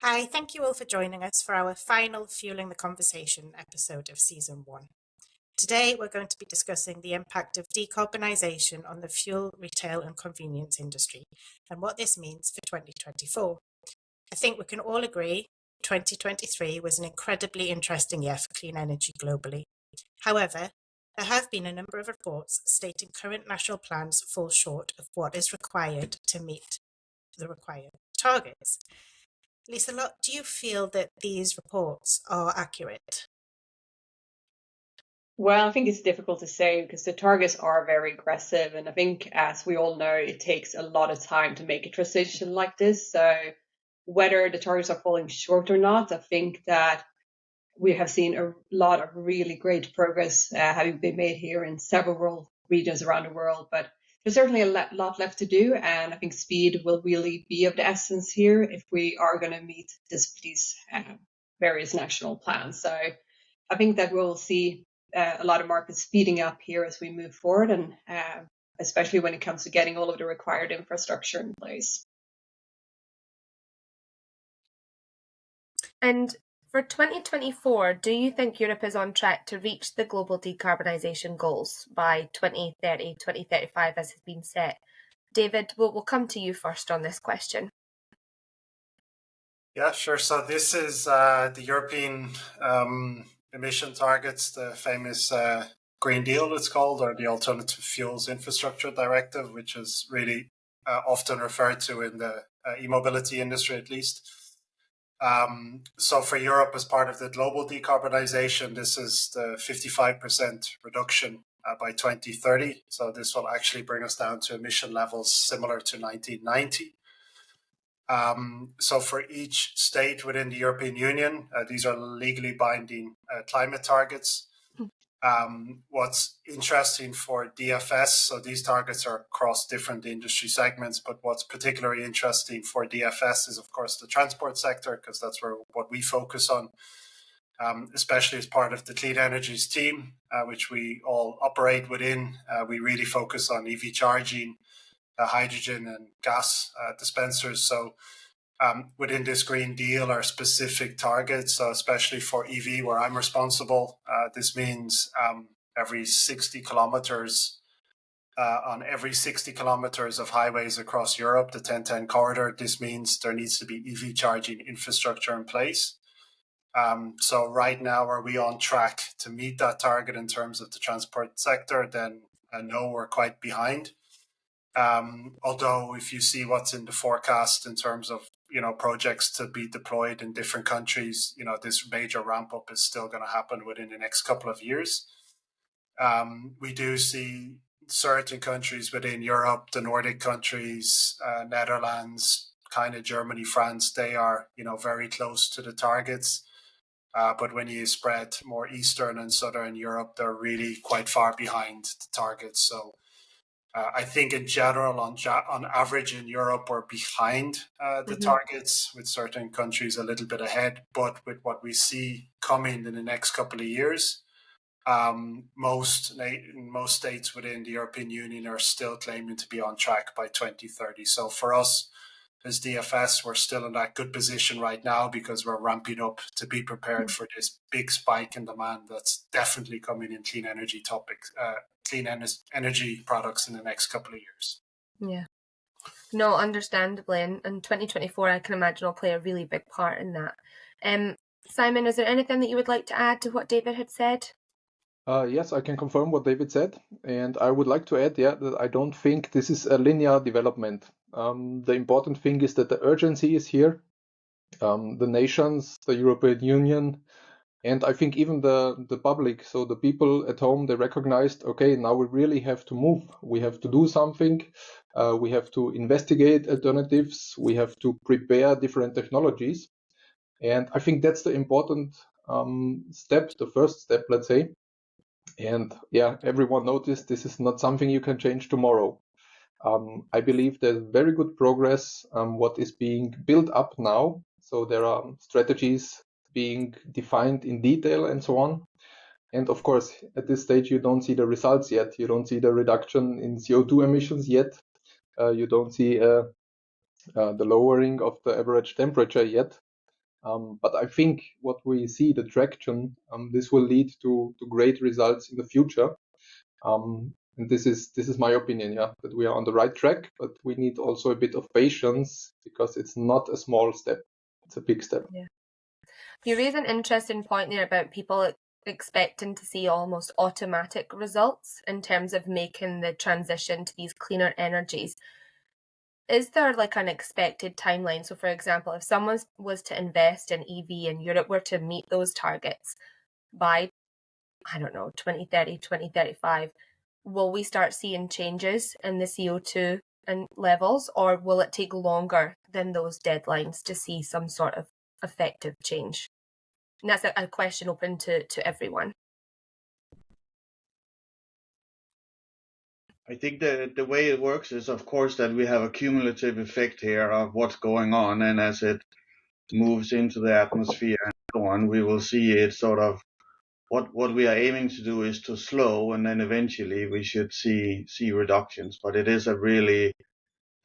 Hi, thank you all for joining us for our final Fueling the Conversation episode of Season 1. Today, we're going to be discussing the impact of decarbonisation on the fuel, retail and convenience industry and what this means for 2024. I think we can all agree 2023 was an incredibly interesting year for clean energy globally. However, there have been a number of reports stating current national plans fall short of what is required to meet the required targets. Lise-Lotte, do you feel that these reports are accurate? Well, I think it's difficult to say because the targets are very aggressive. And I think, as we all know, it takes a lot of time to make a transition like this. So whether the targets are falling short or not, I think that we have seen a lot of really great progress having been made here in several regions around the world. But there's certainly a lot left to do. And I think speed will really be of the essence here if we are going to meet these various national plans. So I think that we'll see a lot of markets speeding up here as we move forward, and especially when it comes to getting all of the required infrastructure in place. And for 2024, do you think Europe is on track to reach the global decarbonisation goals by 2030, 2035 as has been set? David, we'll come to you first on this question. Yeah, sure. So this is the European emission targets, the famous Green Deal, it's called, or the Alternative Fuels Infrastructure Directive, which is really often referred to in the e-mobility industry, at least. So for Europe, as part of the global decarbonization, this is the 55% reduction by 2030. So this will actually bring us down to emission levels similar to 1990. So for each state within the European Union, these are legally binding climate targets. What's interesting for DFS, so these targets are across different industry segments, but what's particularly interesting for DFS is, of course, the transport sector, because that's what we focus on, especially as part of the Clean Energies team, which we all operate within. We really focus on EV charging, hydrogen and gas dispensers. So within this Green Deal are specific targets, so especially for EV, where I'm responsible. This means every 60 kilometers, on every 60 kilometers of highways across Europe, the 1010 corridor, this means there needs to be EV charging infrastructure in place. So right now, are we on track to meet that target in terms of the transport sector? Then no, we're quite behind. Although if you see what's in the forecast in terms of projects to be deployed in different countries, this major ramp up is still going to happen within the next couple of years. We do see certain countries within Europe, the Nordic countries, Netherlands, kind of Germany, France, they are very close to the targets. But when you spread more Eastern and Southern Europe, they're really quite far behind the targets. So I think in general, on average in Europe, we're behind the targets, with certain countries a little bit ahead. But with what we see coming in the next couple of years, most states within the European Union are still claiming to be on track by 2030. So for us, as DFS, we're still in that good position right now because we're ramping up to be prepared for this big spike in demand that's definitely coming in clean energy topics. Clean energy products in the next couple of years. Yeah. No, understandably. And 2024, I can imagine, will play a really big part in that. Simon, is there anything that you would like to add to what David had said? Yes, I can confirm what David said. And I would like to add, that I don't think this is a linear development. The important thing is that the urgency is here. The nations, the European Union, and I think even the public, so the people at home, they recognized, okay, now we really have to move. We have to do something. We have to investigate alternatives. We have to prepare different technologies. And I think that's the important step, the first step, let's say. And everyone noticed this is not something you can change tomorrow. I believe there's very good progress, what is being built up now. So there are strategies being defined in detail and so on. And of course, at this stage, you don't see the results yet. You don't see the reduction in CO2 emissions yet. You don't see the lowering of the average temperature yet. But I think what we see, the traction, this will lead to great results in the future. And this is my opinion, that we are on the right track, but we need also a bit of patience because it's not a small step. It's a big step. Yeah. You raise an interesting point there about people expecting to see almost automatic results in terms of making the transition to these cleaner energies. Is there like an expected timeline? So for example, if someone was to invest in EV and Europe were to meet those targets by, I don't know, 2030, 2035, will we start seeing changes in the CO2 and levels, or will it take longer than those deadlines to see some sort of effective change? And that's a question open to everyone. I think the way it works is, of course, that we have a cumulative effect here of what's going on, and as it moves into the atmosphere and so on, we will see it sort of what we are aiming to do is to slow, and then eventually we should see reductions. But it is a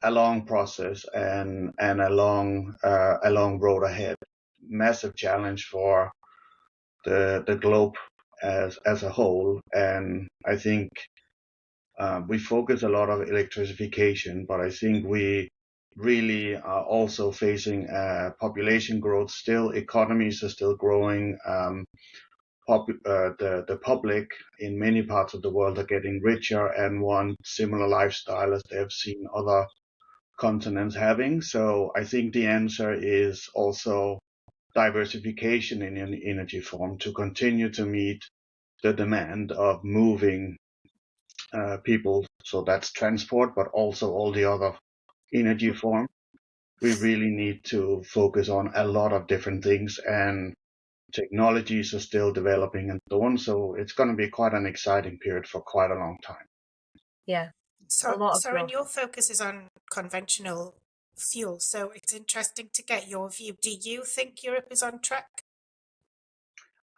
long process and a long road ahead. Massive challenge for the globe as a whole, and I think we focus a lot of electrification, but I think we really are also facing population growth still. Economies are still growing. The public in many parts of the world are getting richer and want similar lifestyle as they have seen other continents having. So I think the answer is also diversification in an energy form to continue to meet the demand of moving people. So that's transport, but also all the other energy forms. We really need to focus on a lot of different things, and technologies are still developing and so on. So it's going to be quite an exciting period for quite a long time. Yeah. So, Soren, your focus is on conventional fuel. So it's interesting to get your view. Do you think Europe is on track?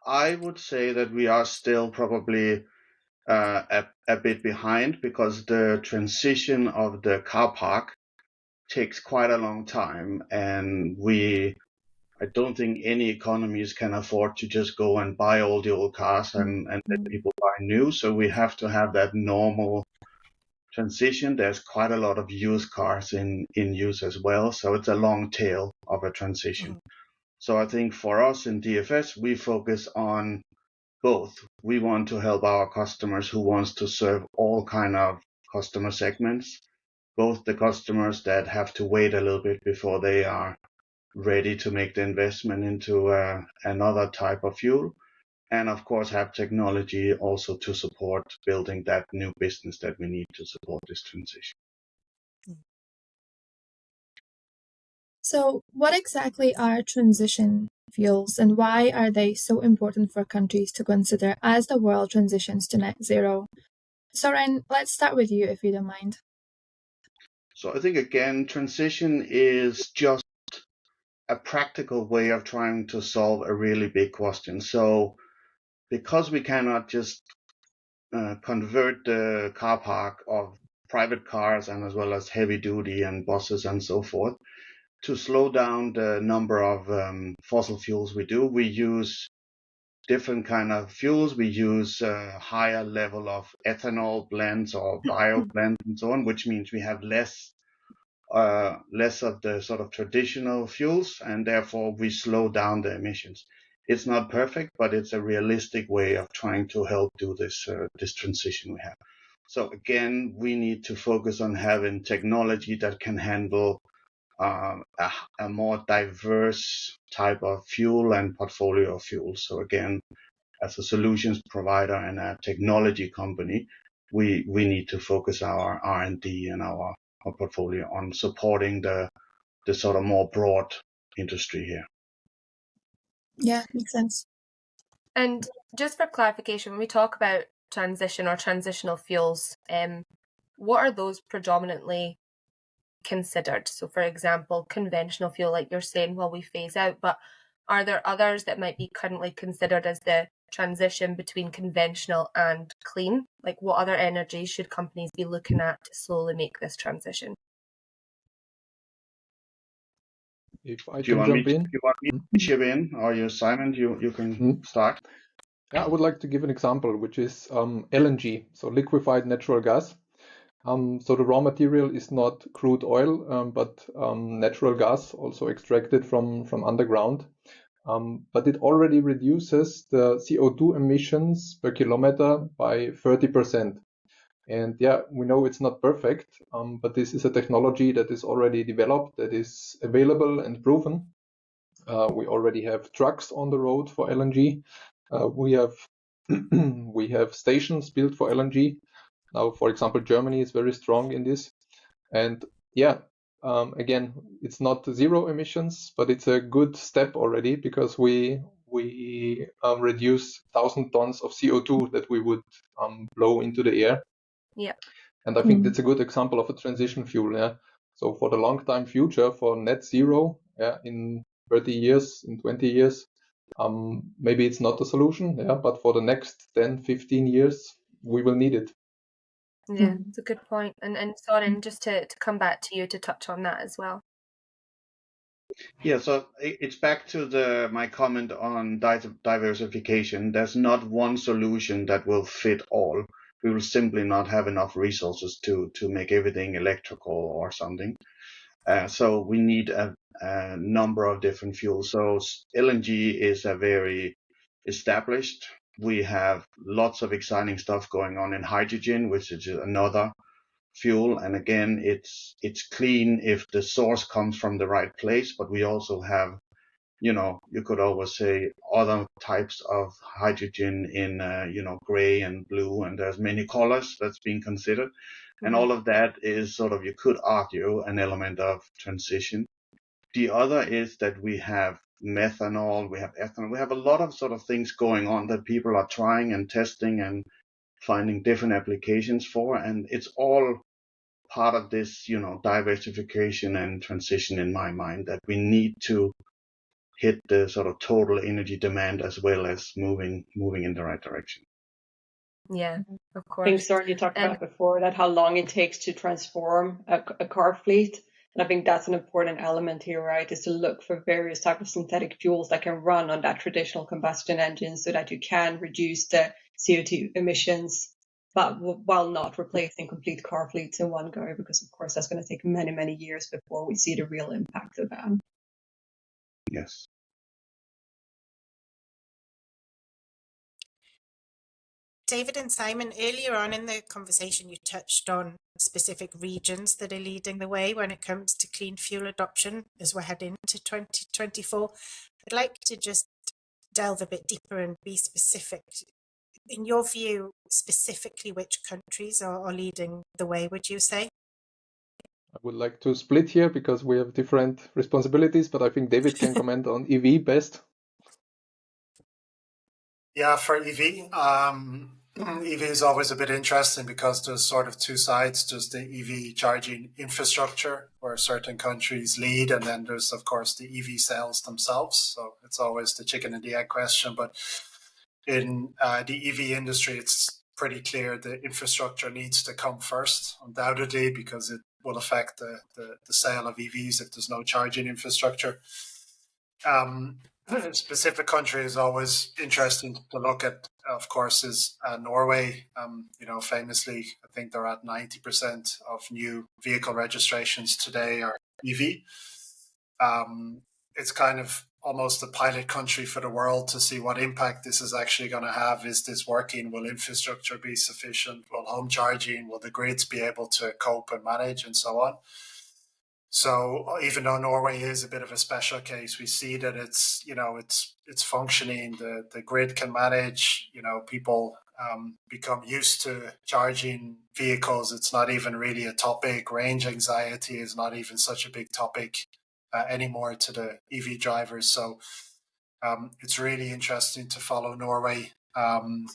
I would say that we are still probably a bit behind, because the transition of the car park takes quite a long time, and I don't think any economies can afford to just go and buy all the old cars and let people buy new. So we have to have that normal transition. There's quite a lot of used cars in use as well. So it's a long tail of a transition. So I think for us in DFS, we focus on both. We want to help our customers who wants to serve all kind of customer segments, both the customers that have to wait a little bit before they are ready to make the investment into another type of fuel, and of course have technology also to support building that new business that we need to support this transition. So what exactly are transition fuels, and why are they so important for countries to consider as the world transitions to net zero? Soren, let's start with you if you don't mind. So I think again, transition is just a practical way of trying to solve a really big question. So because we cannot just convert the car park of private cars and as well as heavy duty and buses and so forth, to slow down the number of fossil fuels we use different kind of fuels. We use a higher level of ethanol blends or bio blends and so on, which means we have less of the sort of traditional fuels, and therefore we slow down the emissions. It's not perfect, but it's a realistic way of trying to help do this transition we have. So again, we need to focus on having technology that can handle a more diverse type of fuel and portfolio of fuels. So again, as a solutions provider and a technology company, we need to focus our R&D and our portfolio on supporting the sort of more broad industry here. Yeah, makes sense. And just for clarification, when we talk about transition or transitional fuels, what are those predominantly considered? So for example, conventional fuel, like you're saying, while we phase out, but are there others that might be currently considered as the transition between conventional and clean? Like what other energies should companies be looking at to slowly make this transition? If I Do you can want me jump in. you want me to chip in, or you, Simon, you can start? Yeah, I would like to give an example, which is LNG, so liquefied natural gas. So the raw material is not crude oil, but natural gas, also extracted from underground. But it already reduces the CO2 emissions per kilometer by 30%. And yeah, we know it's not perfect, but this is a technology that is already developed, that is available and proven. We already have trucks on the road for LNG. We have we have stations built for LNG. Now, for example, Germany is very strong in this. And yeah, again, it's not zero emissions, but it's a good step already because we reduce 1,000 tons of CO2 that we would blow into the air. Yeah. And I think that's a good example of a transition fuel. Yeah. So for the long time future, for net zero, yeah, in 30 years, in 20 years, maybe it's not a solution. Yeah, but for the next 10, 15 years, we will need it. Yeah, it's a good point. And Soren, just to come back to you to touch on that as well. Yeah, so it's back to my comment on diversification. There's not one solution that will fit all. We will simply not have enough resources to make everything electrical or something. So we need a number of different fuels. So LNG is a very established. We have lots of exciting stuff going on in hydrogen, which is another fuel. And again, it's clean if the source comes from the right place, but we also have, you could always say other types of hydrogen in, gray and blue, and there's many colors that's being considered. And all of that is sort of, you could argue, an element of transition. The other is that we have methanol, we have ethanol, we have a lot of sort of things going on that people are trying and testing and finding different applications for. And it's all part of this, diversification and transition in my mind, that we need to hit the sort of total energy demand as well as moving in the right direction. Yeah, of I think, course. Soren, you talked about before that how long it takes to transform a car fleet. And I think that's an important element here, right? Is to look for various types of synthetic fuels that can run on that traditional combustion engine so that you can reduce the CO2 emissions, but while not replacing complete car fleets in one go, because of course that's going to take many, many years before we see the real impact of that. Yes. David and Simon, earlier on in the conversation, you touched on specific regions that are leading the way when it comes to clean fuel adoption as we're heading into 2024. I'd like to just delve a bit deeper and be specific. In your view, specifically which countries are leading the way, would you say? I would like to split here because we have different responsibilities, but I think David can comment on EV best. Yeah, for EV, EV is always a bit interesting because there's sort of two sides. There's the EV charging infrastructure where certain countries lead, and then there's, of course, the EV sales themselves. So it's always the chicken and the egg question. But in the EV industry, it's pretty clear the infrastructure needs to come first, undoubtedly, because it will affect the sale of EVs if there's no charging infrastructure. Specific country is always interesting to look at, of course, is Norway. Famously, I think they're at 90% of new vehicle registrations today are EV. It's kind of almost a pilot country for the world to see what impact this is actually going to have. Is this working? Will infrastructure be sufficient? Will home charging? Will the grids be able to cope and manage, and so on? So even though Norway is a bit of a special case, we see that it's functioning. The grid can manage. People become used to charging vehicles. It's not even really a topic. Range anxiety is not even such a big topic anymore to the EV drivers. So it's really interesting to follow Norway. And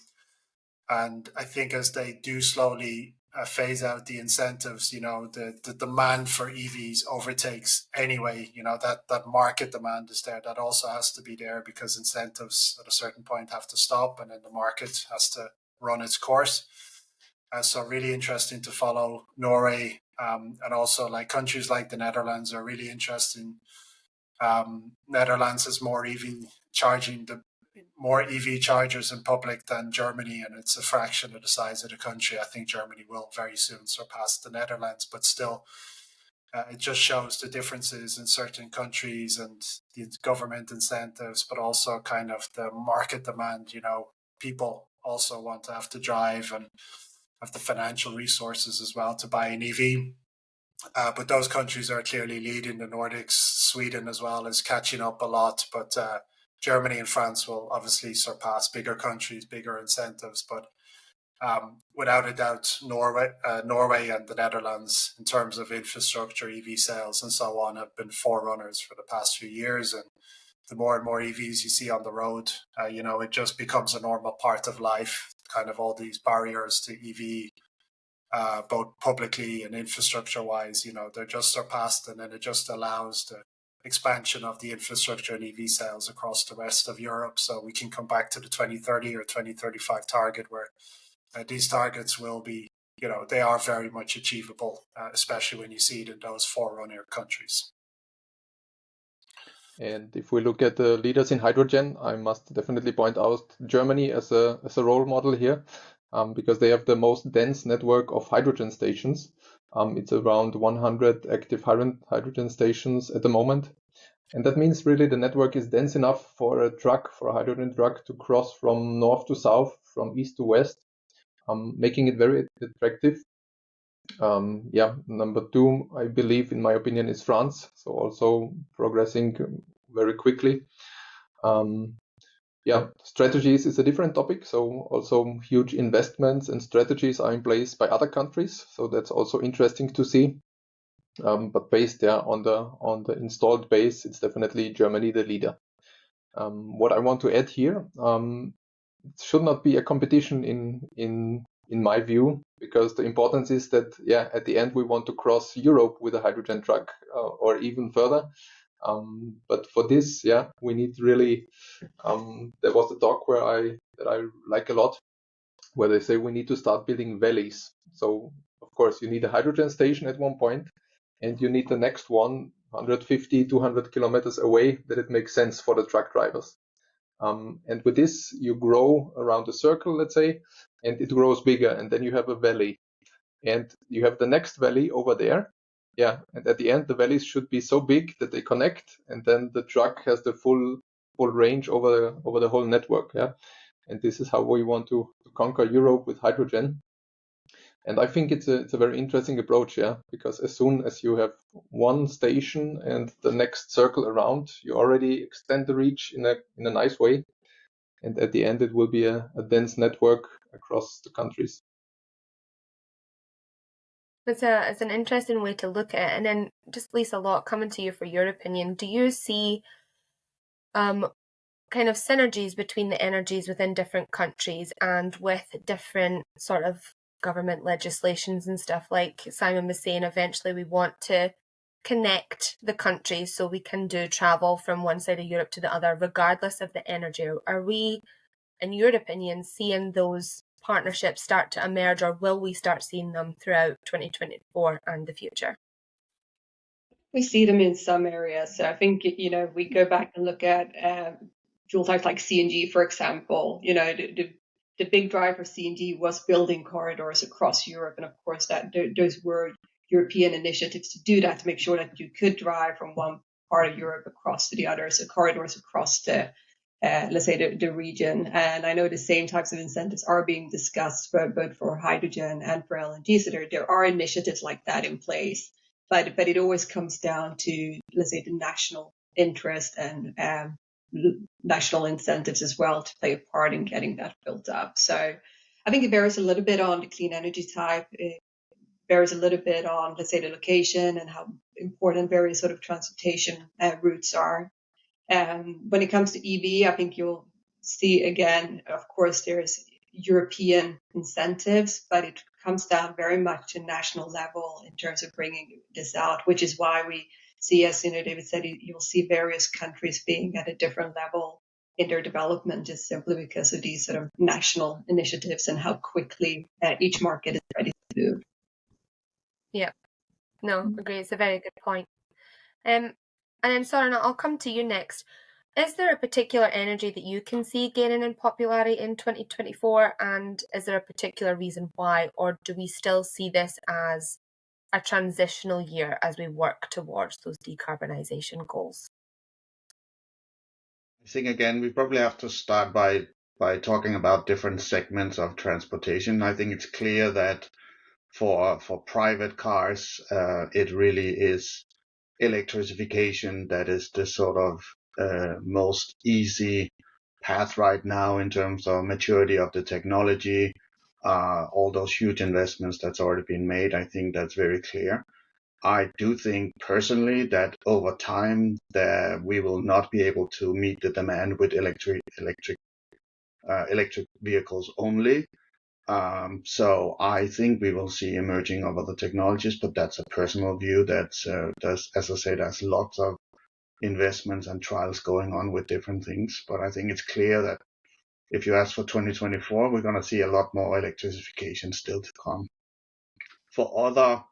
I think as they do slowly phase out the incentives, the demand for EVs overtakes anyway. That market demand is there. That also has to be there because incentives at a certain point have to stop, and then the market has to run its course. So really interesting to follow Norway, and also like countries like the Netherlands are really interesting Netherlands has more EV chargers in public than Germany, and it's a fraction of the size of the country. I think Germany will very soon surpass the Netherlands, but still, it just shows the differences in certain countries and the government incentives, but also kind of the market demand. People also want to have to drive and have the financial resources as well to buy an EV. But those countries are clearly leading the Nordics. Sweden as well is catching up a lot, but Germany and France will obviously surpass bigger countries, bigger incentives. But without a doubt, Norway and the Netherlands, in terms of infrastructure, EV sales, and so on, have been forerunners for the past few years. And the more and more EVs you see on the road, it just becomes a normal part of life. Kind of all these barriers to EV, both publicly and infrastructure-wise, they're just surpassed, and then it just allows the expansion of the infrastructure and EV sales across the rest of Europe. So we can come back to the 2030 or 2035 target, where these targets will be, they are very much achievable, especially when you see it in those forerunner countries. And if we look at the leaders in hydrogen, I must definitely point out Germany as a role model here, because they have the most dense network of hydrogen stations. It's around 100 active hydrogen stations at the moment. And that means really the network is dense enough for a hydrogen truck to cross from north to south, from east to west, making it very attractive. Number two, I believe, in my opinion, is France. So also progressing very quickly. Strategies is a different topic. So also huge investments and strategies are in place by other countries. So that's also interesting to see. But based on the installed base, it's definitely Germany the leader. What I want to add here, it should not be a competition in my view, because the importance is that at the end we want to cross Europe with a hydrogen truck, or even further. But for this, we need really. There was a talk that I like a lot, where they say we need to start building valleys. So of course you need a hydrogen station at one point, and you need the next one 150, 200 kilometers away, that it makes sense for the truck drivers. And with this, you grow around a circle, let's say, and it grows bigger, and then you have a valley, and you have the next valley over there. And at the end, the valleys should be so big that they connect, and then the truck has the full range over the whole network. And this is how we want to conquer Europe with hydrogen. And I think it's a very interesting approach, because as soon as you have one station and the next circle around, you already extend the reach in a nice way. And at the end, it will be a dense network across the countries. It's an interesting way to look at it. And then just Lise-Lotte, coming to you for your opinion, do you see kind of synergies between the energies within different countries and with different sort of government legislations and stuff? Like Simon was saying, eventually we want to connect the countries so we can do travel from one side of Europe to the other, regardless of the energy. Are we, in your opinion, seeing those partnerships start to emerge, or will we start seeing them throughout 2024 and the future? We see them in some areas. So I think, if we go back and look at fuel types like CNG, for example, the big drive for CNG was building corridors across Europe. And of course, those were European initiatives to do that, to make sure that you could drive from one part of Europe across to the other. So corridors across the, let's say, the region. And I know the same types of incentives are being discussed both for hydrogen and for LNG. So there are initiatives like that in place. But it always comes down to, let's say, the national interest and national incentives as well to play a part in getting that built up. So I think it varies a little bit on the clean energy type. It varies a little bit on, let's say, the location and how important various sort of transportation routes are. When it comes to EV, I think you'll see, again, of course, there's European incentives, but it comes down very much to national level in terms of bringing this out, which is why we see, as David said, you'll see various countries being at a different level in their development, just simply because of these sort of national initiatives and how quickly each market is ready to move. Yeah, no, agree. It's a very good point. And then Soren, I'll come to you next. Is there a particular energy that you can see gaining in popularity in 2024, and is there a particular reason why, or do we still see this as a transitional year as we work towards those decarbonisation goals? I think, again, we probably have to start by talking about different segments of transportation. I think it's clear that for private cars, it really is electrification that is the sort of most easy path right now in terms of maturity of the technology. All those huge investments that's already been made, I think that's very clear. I do think personally that over time that we will not be able to meet the demand with electric vehicles only. So I think we will see emerging of other technologies, but that's a personal view. That's as I say, there's lots of investments and trials going on with different things. But I think it's clear that if you ask for 2024, we're going to see a lot more electrification still to come. For other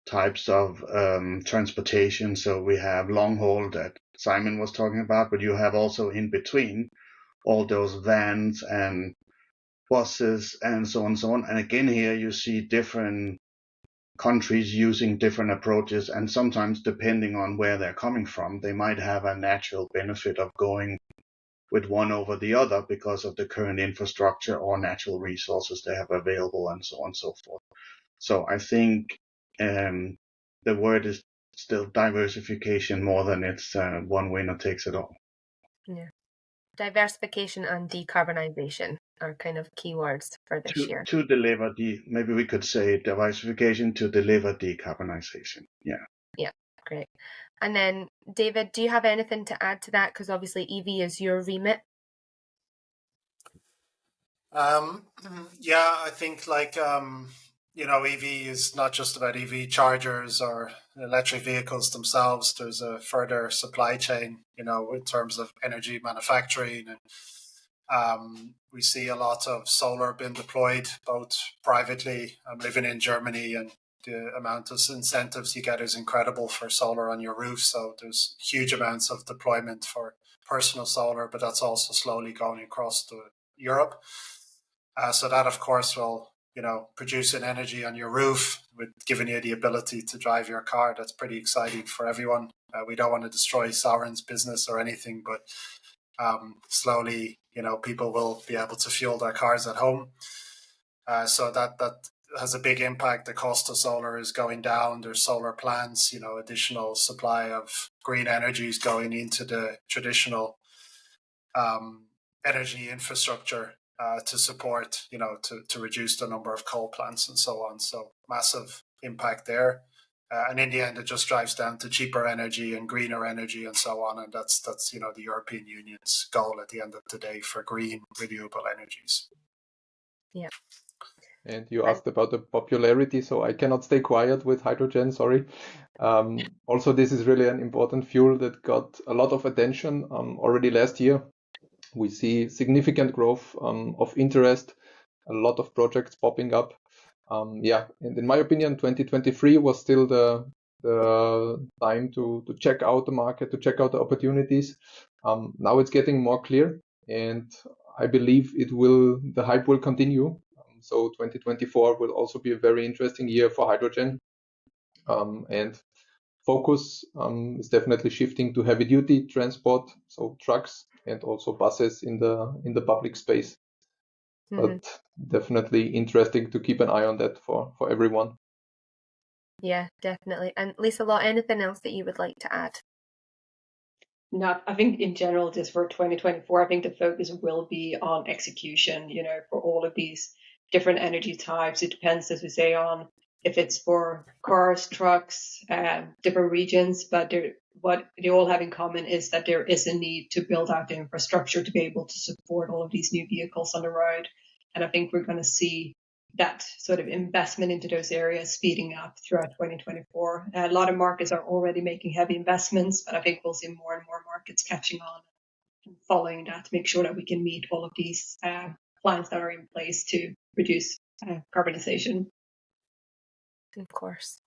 types of transportation, so we have long haul that Simon was talking about, but you have also in between all those vans and buses and so on and so on. And again, here you see different countries using different approaches, and sometimes depending on where they're coming from, they might have a natural benefit of going with one over the other because of the current infrastructure or natural resources they have available and so on and so forth. So I think the word is still diversification more than it's one winner takes it all. Yeah. Diversification and decarbonisation are kind of keywords for this year. To deliver maybe we could say diversification to deliver decarbonization. Yeah. Yeah, great. And then, David, do you have anything to add to that? Because obviously EV is your remit. Yeah, I think EV is not just about EV chargers or electric vehicles themselves. There's a further supply chain, in terms of energy manufacturing. And we see a lot of solar being deployed, both privately. I'm living in Germany, and the amount of incentives you get is incredible for solar on your roof. So there's huge amounts of deployment for personal solar, but that's also slowly going across to Europe. So that, of course, will producing energy on your roof, with giving you the ability to drive your car. That's pretty exciting for everyone. We don't want to destroy Soren's business or anything, but slowly, people will be able to fuel their cars at home. So that has a big impact. The cost of solar is going down. There's solar plants, additional supply of green energy is going into the traditional energy infrastructure to support, to reduce the number of coal plants and so on. So massive impact there. And in the end, it just drives down to cheaper energy and greener energy and so on. And that's the European Union's goal at the end of the day for green renewable energies. Yeah. And you asked about the popularity, so I cannot stay quiet with hydrogen, sorry. Also, this is really an important fuel that got a lot of attention already last year. We see significant growth of interest, a lot of projects popping up. And in my opinion, 2023 was still the time to check out the market, to check out the opportunities. Now it's getting more clear, and I believe the hype will continue. So 2024 will also be a very interesting year for hydrogen. And focus is definitely shifting to heavy duty transport, so trucks and also buses in the public space. Mm-hmm. But definitely interesting to keep an eye on that for everyone. Yeah, definitely. And Lise-Lotte, anything else that you would like to add? No, I think in general, just for 2024, I think the focus will be on execution, for all of these different energy types. It depends, as we say, on if it's for cars, trucks, different regions, but what they all have in common is that there is a need to build out the infrastructure to be able to support all of these new vehicles on the road. And I think we're going to see that sort of investment into those areas speeding up throughout 2024. A lot of markets are already making heavy investments, but I think we'll see more and more markets catching on and following that to make sure that we can meet all of these plans that are in place to reduce carbonization. Of course.